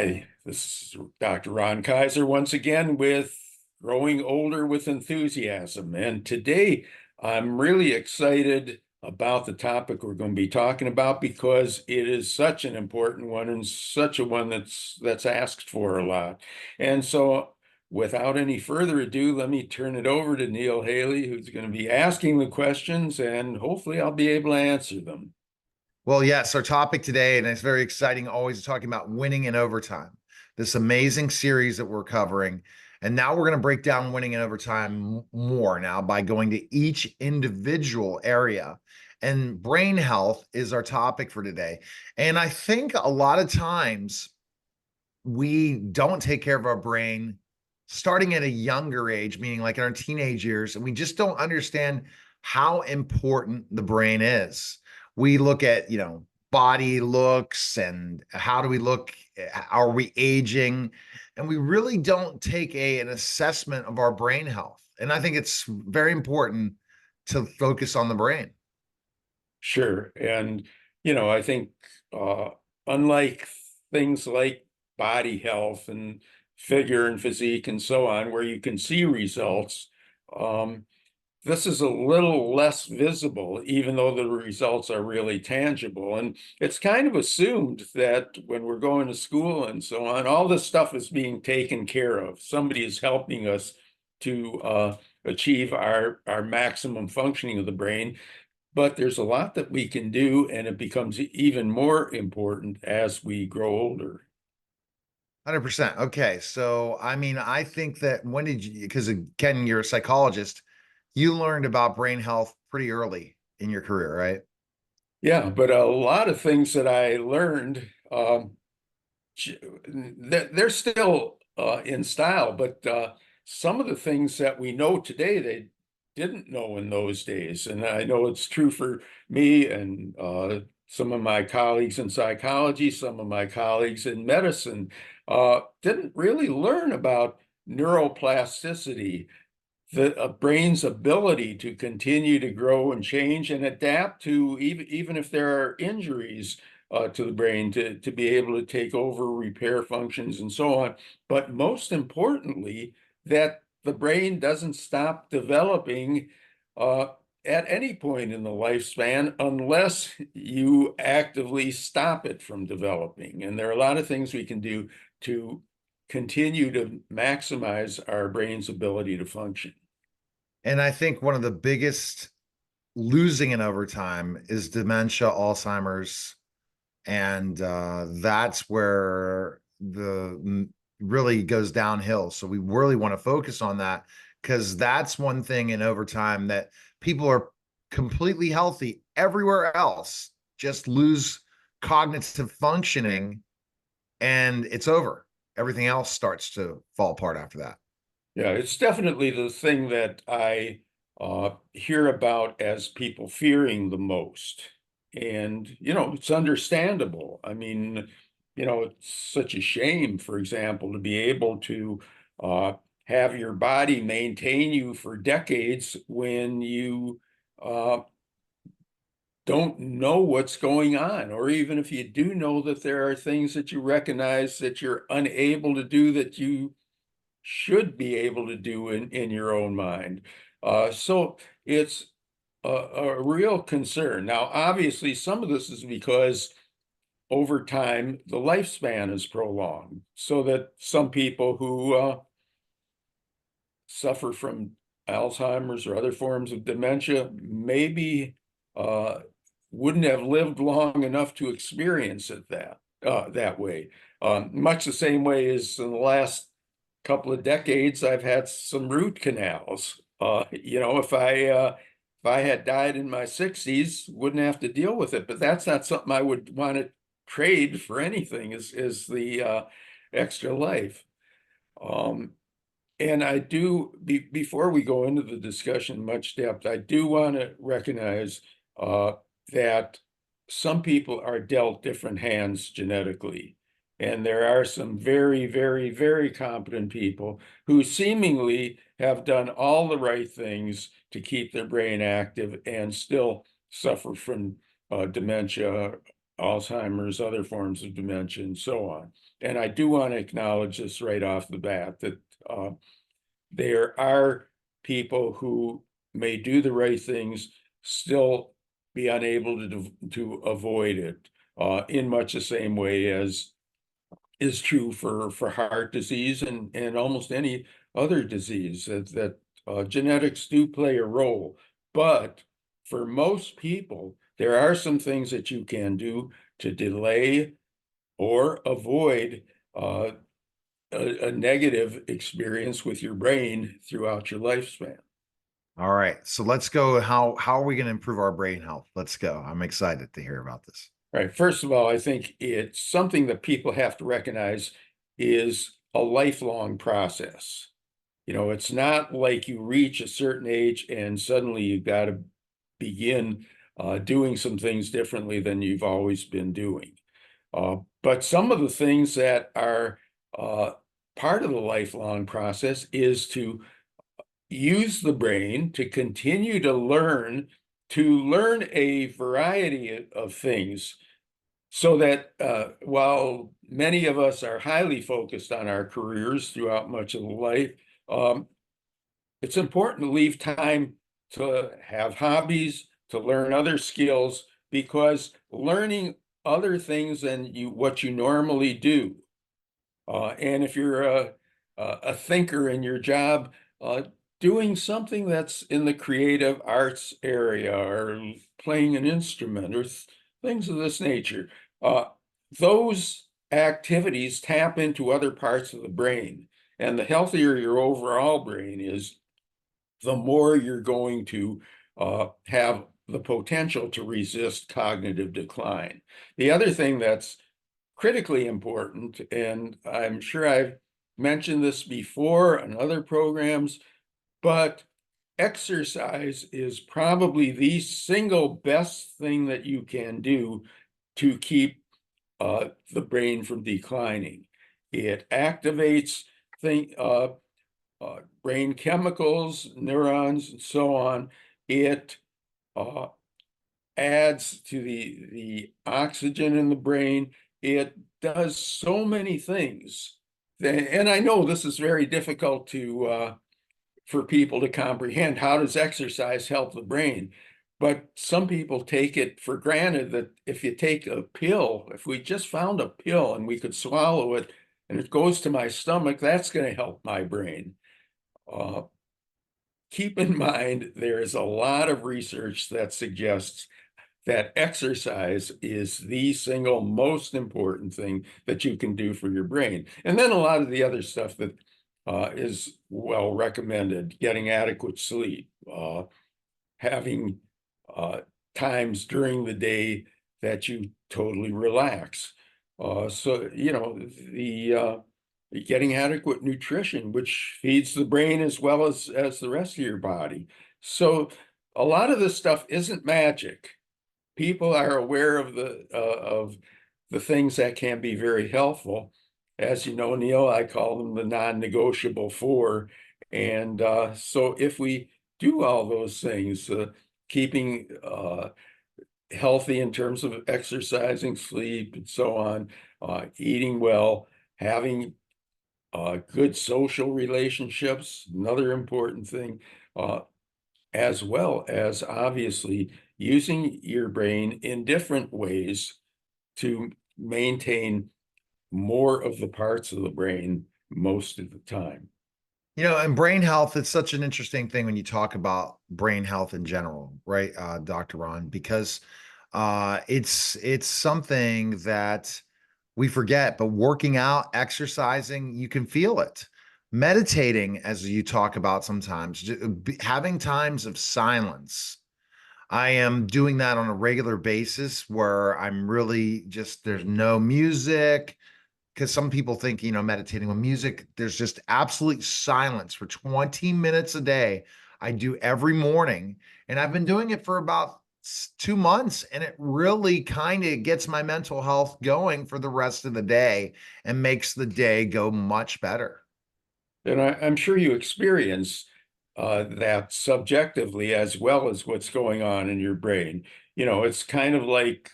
Hi, this is Dr. Ron Kaiser once again with Growing Older with Enthusiasm. And today I'm really excited about the topic we're going to be talking about because it is such an important one and such a one that's asked for a lot. And so without any further ado, let me turn it over to Neil Haley, who's going to be asking the questions, and hopefully I'll be able to answer them. Well, yes, our topic today, and it's very exciting, always talking about winning in overtime, this amazing series that we're covering. And now we're going to break down winning in overtime more now by going to each individual area. And brain health is our topic for today. And I think a lot of times we don't take care of our brain starting at a younger age, meaning like in our teenage years, and we just don't understand how important the brain is. We look at, body looks and how do we look? Are we aging? And we really don't take an assessment of our brain health. And I think it's very important to focus on the brain. Sure. And, I think uh, unlike things like body health and figure and physique and so on, where you can see results, um, this is a little less visible, even though the results are really tangible. And it's kind of assumed that when we're going to school and so on, all this stuff is being taken care of. Somebody is helping us to achieve our maximum functioning of the brain. But there's a lot that we can do, and it becomes even more important as we grow older. 100%. Okay. So, I mean, I think that when did you, because again, you're a psychologist, you learned about brain health pretty early in your career, right? Yeah, but a lot of things that I learned, they're still in style, but some of the things that we know today, they didn't know in those days. And I know it's true for me and some of my colleagues in psychology, some of my colleagues in medicine, didn't really learn about neuroplasticity, the brain's ability to continue to grow and change and adapt to even if there are injuries to the brain to be able to take over repair functions and so on. But most importantly, that the brain doesn't stop developing uh, at any point in the lifespan unless you actively stop it from developing. And there are a lot of things we can do to continue to maximize our brain's ability to function. And I think one of the biggest losing in overtime is dementia, Alzheimer's, and that's where the really goes downhill. So we really want to focus on that because that's one thing in overtime that people are completely healthy everywhere else, just lose cognitive functioning and it's over. Everything else starts to fall apart after that. Yeah, it's definitely the thing that I hear about as people fearing the most. And, it's understandable. I mean, it's such a shame, for example, to be able to uh, have your body maintain you for decades when you uh, don't know what's going on, or even if you do know that there are things that you recognize that you're unable to do that you should be able to do in your own mind. So it's a real concern. Now, obviously, some of this is because over time, the lifespan is prolonged, so that some people who suffer from Alzheimer's or other forms of dementia maybe uh, wouldn't have lived long enough to experience it that way. Much the same way as in the last couple of decades, I've had some root canals. If I had died in my 60s, wouldn't have to deal with it. But that's not something I would want to trade for anything. Is the extra life. Um, and I do, before we go into the discussion in much depth, I do want to recognize uh, that some people are dealt different hands genetically. And there are some very, very, very competent people who seemingly have done all the right things to keep their brain active and still suffer from dementia Alzheimer's, other forms of dementia, and so on. And I do want to acknowledge this right off the bat, that there are people who may do the right things, still be unable to avoid it, in much the same way as is true for heart disease and almost any other disease, that genetics do play a role. But for most people, there are some things that you can do to delay or avoid a negative experience with your brain throughout your lifespan. All right. So let's go. How are we going to improve our brain health? Let's go. I'm excited to hear about this. Right. First of all, I think it's something that people have to recognize is a lifelong process. You know, it's not like you reach a certain age and suddenly you've got to begin doing some things differently than you've always been doing. But some of the things that are part of the lifelong process is to use the brain to continue to learn a variety of things, so that while many of us are highly focused on our careers throughout much of life, um, it's important to leave time to have hobbies, to learn other skills, because learning other things than what you normally do. And if you're a thinker in your job, doing something that's in the creative arts area, or playing an instrument, or things of this nature, uh, those activities tap into other parts of the brain. And the healthier your overall brain is, the more you're going to have the potential to resist cognitive decline. The other thing that's critically important, and I'm sure I've mentioned this before in other programs, but exercise is probably the single best thing that you can do to keep the brain from declining. It activates brain chemicals, neurons, and so on. It uh, adds to the oxygen in the brain. It does so many things. And I know this is very difficult for people to comprehend. How does exercise help the brain? But some people take it for granted that if you take a pill, if we just found a pill and we could swallow it and it goes to my stomach, that's going to help my brain. Uh, Keep in mind, there is a lot of research that suggests that exercise is the single most important thing that you can do for your brain. And then a lot of the other stuff that is well recommended: getting adequate sleep, having times during the day that you totally relax. So, you know, getting adequate nutrition, which feeds the brain as well as the rest of your body. So a lot of this stuff isn't magic. People are aware of the things that can be very helpful. As you know, Neil, I call them the non-negotiable four. And so if we do all those things, keeping healthy in terms of exercising, sleep, and so on, eating well, having good social relationships, another important thing, as well as obviously using your brain in different ways to maintain more of the parts of the brain most of the time. You know, and brain health, it's such an interesting thing when you talk about brain health in general, right, Dr. Ron, because it's something that we forget, but working out, exercising, you can feel it. Meditating, as you talk about sometimes, having times of silence. I am doing that on a regular basis where I'm really just, there's no music, because some people think, meditating with music, there's just absolute silence for 20 minutes a day. I do every morning, and I've been doing it for about 2 months, and it really kind of gets my mental health going for the rest of the day and makes the day go much better. And I'm sure you experience that subjectively as well as what's going on in your brain. You know, it's kind of like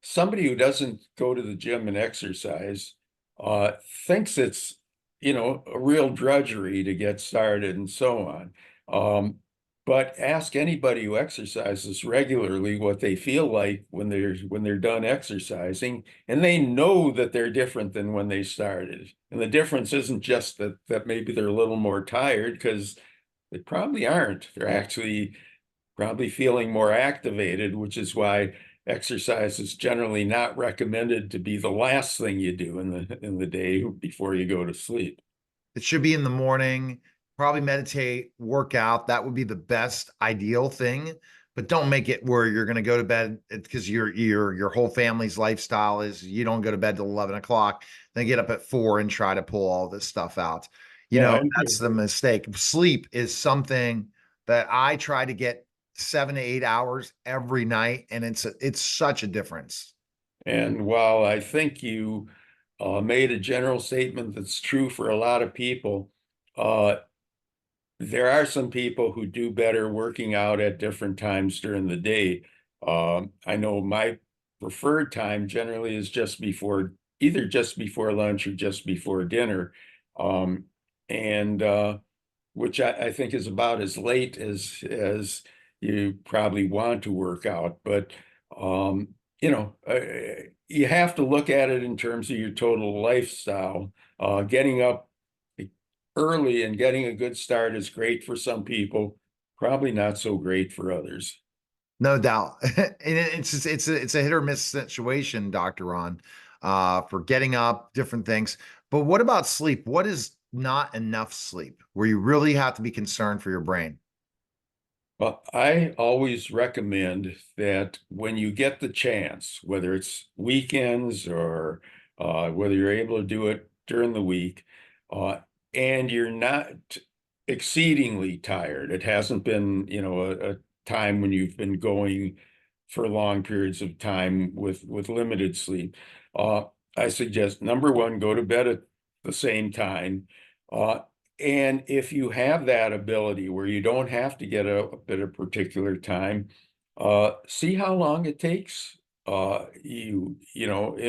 somebody who doesn't go to the gym and exercise uh, thinks it's, a real drudgery to get started and so on. But ask anybody who exercises regularly what they feel like when they're done exercising, and they know that they're different than when they started. And the difference isn't just that maybe they're a little more tired, because they probably aren't. They're actually probably feeling more activated, which is why exercise is generally not recommended to be the last thing you do in the day before you go to sleep. It should be in the morning, probably meditate, work out. That would be the best ideal thing. But don't make it where you're going to go to bed because your whole family's lifestyle is you don't go to bed till 11 o'clock, then get up at 4 and try to pull all this stuff out. Yeah, and That's the mistake. Sleep is something that I try to get 7 to 8 hours every night, and it's such a difference. and while I think you made a general statement that's true for a lot of people, uh, there are some people who do better working out at different times during the day. I know my preferred time generally is either just before lunch or just before dinner. Um, and which I think is about as late as you probably want to work out. But um, you have to look at it in terms of your total lifestyle. Getting up early and getting a good start is great for some people, probably not so great for others. No doubt. And it's a hit or miss situation, Dr. Ron, for getting up, different things. But what about sleep? What is not enough sleep where you really have to be concerned for your brain? Well, I always recommend that when you get the chance, whether it's weekends or whether you're able to do it during the week, uh, and you're not exceedingly tired, it hasn't been, a time when you've been going for long periods of time with limited sleep. Uh, I suggest number one, go to bed at the same time. Uh, and if you have that ability where you don't have to get up at a particular time, see how long it takes. In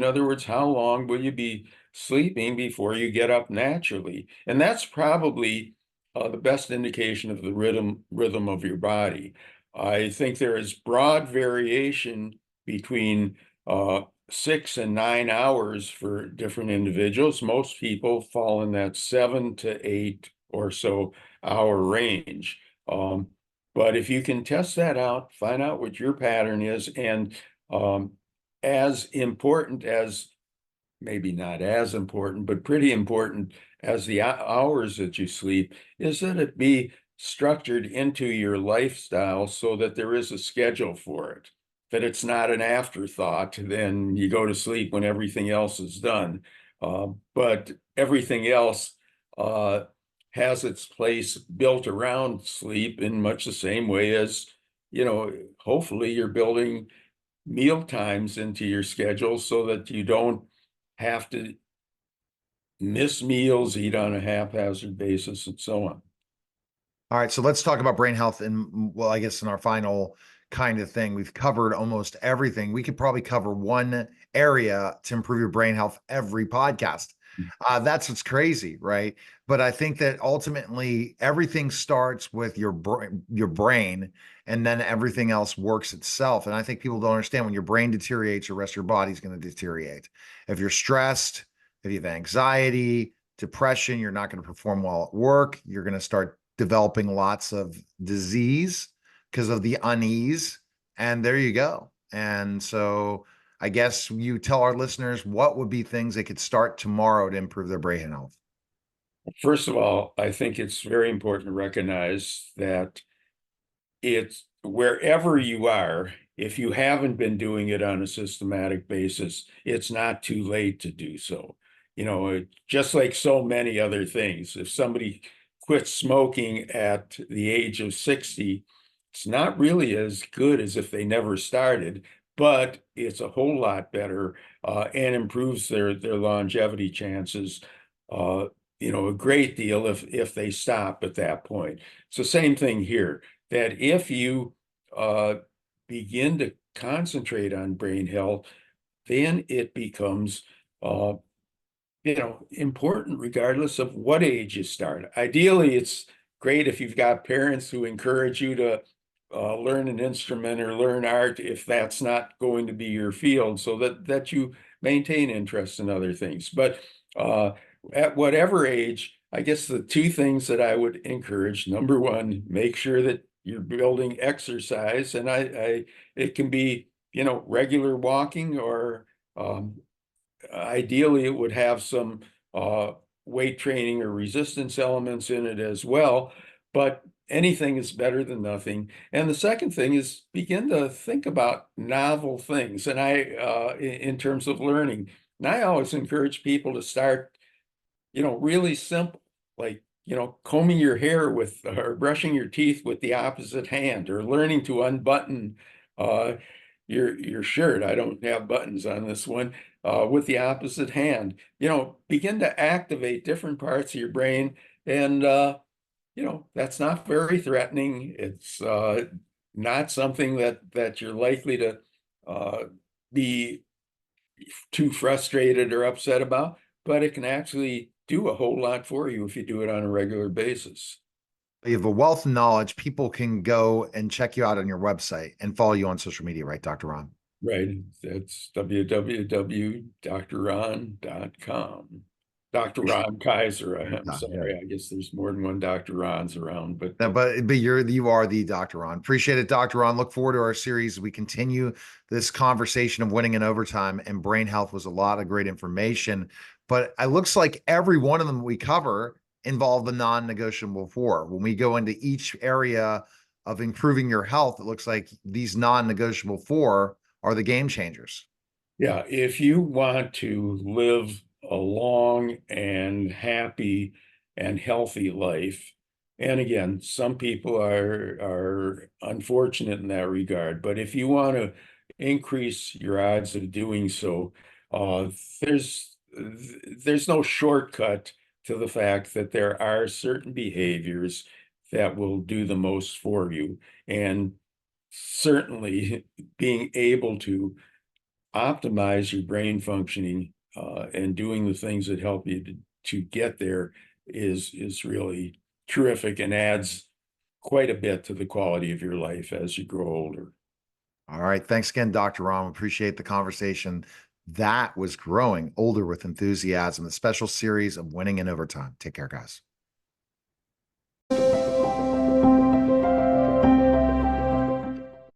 other words, how long will you be sleeping before you get up naturally? And that's probably the best indication of the rhythm of your body. I think there is broad variation between 6 and 9 hours for different individuals. Most people fall in that 7 to 8 or so hour range. Um, but if you can test that out, find out what your pattern is, and um, as important as, maybe not as important, but pretty important as the hours that you sleep, is that it be structured into your lifestyle so that there is a schedule for it, that it's not an afterthought, then you go to sleep when everything else is done. But everything else uh, has its place built around sleep in much the same way as, hopefully you're building meal times into your schedule so that you don't have to miss meals, eat on a haphazard basis, and so on. All right, so let's talk about brain health. And well, I guess in our final kind of thing, we've covered almost everything. We could probably cover one area to improve your brain health every podcast. That's what's crazy, right? But I think that ultimately everything starts with your brain, and then everything else works itself. And I think people don't understand when your brain deteriorates, the rest of your body's going to deteriorate. If you're stressed, if you have anxiety, depression, you're not going to perform well at work. You're going to start developing lots of disease because of the unease. And there you go. And so I guess you tell our listeners what would be things they could start tomorrow to improve their brain health. First of all, I think it's very important to recognize that it's wherever you are, if you haven't been doing it on a systematic basis, it's not too late to do so. Just like so many other things, if somebody quits smoking at the age of 60, it's not really as good as if they never started, but it's a whole lot better and improves their longevity chances, uh, a great deal if they stop at that point. It's the same thing here, that if you uh, begin to concentrate on brain health, then it becomes important regardless of what age you start. Ideally, it's great if you've got parents who encourage you to learn an instrument or learn art if that's not going to be your field, so that you maintain interest in other things. But at whatever age, I guess the two things that I would encourage: number one, make sure that you're building exercise, and it can be, regular walking, or ideally it would have some weight training or resistance elements in it as well, but anything is better than nothing. And the second thing is begin to think about novel things, and in terms of learning. And I always encourage people to start, really simple, like, combing your hair with, or brushing your teeth with the opposite hand, or learning to unbutton uh, your shirt. I don't have buttons on this one, with the opposite hand. Begin to activate different parts of your brain, and that's not very threatening. It's not something that you're likely to be too frustrated or upset about, but it can actually do a whole lot for you if you do it on a regular basis. You have a wealth of knowledge. People can go and check you out on your website and follow you on social media, right, Dr. Ron? Right. That's www.drron.com. Dr. Ron Kaiser. I'm sorry. I guess there's more than one Dr. Ron's around, but No, but you are the Dr. Ron. Appreciate it, Dr. Ron. Look forward to our series. We continue this conversation of winning in overtime, and brain health was a lot of great information. But it looks like every one of them we cover involve the non-negotiable four. When we go into each area of improving your health, it looks like these non-negotiable four are the game changers. yeah, if you want to live a long and happy and healthy life, and again, some people are unfortunate in that regard, but if you want to increase your odds of doing so, uh, there's there's no shortcut to the fact that there are certain behaviors that will do the most for you, and certainly being able to optimize your brain functioning, and doing the things that help you to get there is really terrific, and adds quite a bit to the quality of your life as you grow older. All right. Thanks again, Dr. Ron. Appreciate the conversation. That was Growing Older with Enthusiasm, the special series of Winning in Overtime. Take care, guys.